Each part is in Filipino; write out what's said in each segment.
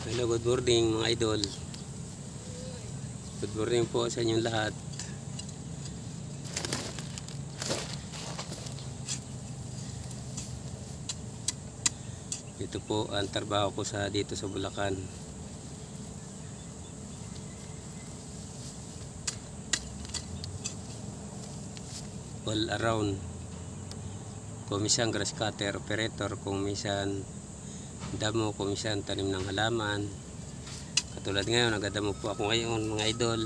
Hello, good morning mga idol. Good morning po sa inyong lahat. Ito po ang trabaho ko dito sa Bulacan. All around. Kung minsan grass cutter operator, kung minsan damo, kung minsan tanim ng halaman. Katulad ngayon, nagadamo po ako ngayon mga idol.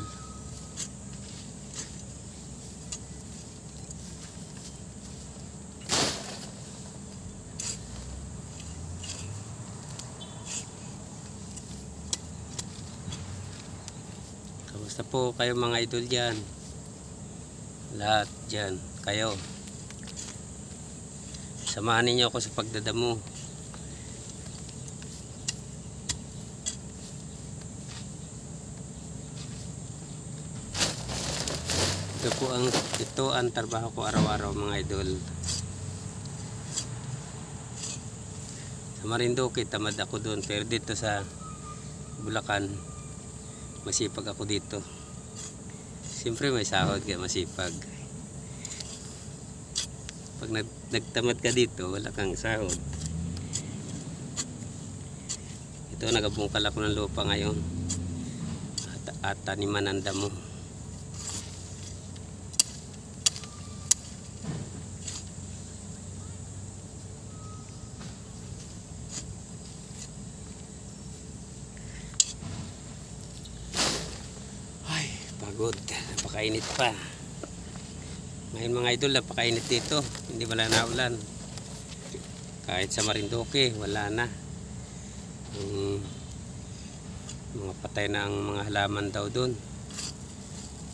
Kamusta po kayo mga idol dyan? Lahat dyan, kayo. Samahan ninyo ako sa pagdadamo. Ito ang trabaho ko araw-araw mga idol. Sa Marinduque tamad ako doon, pero dito sa Bulacan masipag ako dito. Siyempre may sahod kaya masipag. Pag nagtamad ka dito, wala kang sahod. Ito, nagabungkal ako ng lupa ngayon at taniman ang damo. Pagod, napakainit pa. Ngayon mga idol, napakainit dito. Hindi wala na ulan. Kahit sa Marinduque, wala na. Mga patay na ang mga halaman daw doon.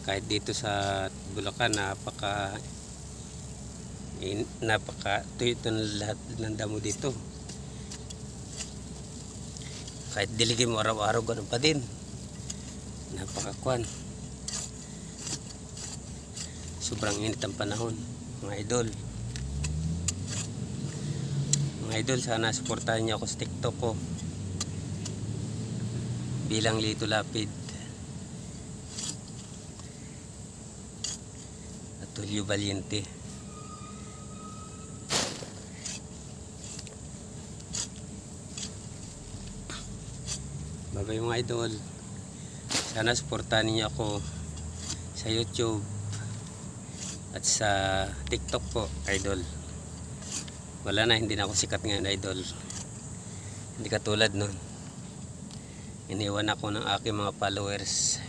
Kahit dito sa Bulacan, tuyo ito lahat ng damo dito. Kahit diligin mo araw-araw, ganun pa din. Napakakwan. Sobrang init ang panahon mga idol. Mga idol, sana suportahan niyo ako sa TikTok ko bilang Lito Lapid at Tulio Valiente. Bye-bye mga idol. Sana suportahan niyo ako sa YouTube at sa TikTok po, idol. Wala na, hindi na ako sikat ngayon, idol. Hindi katulad nun. Iniwan ako ng aking mga followers.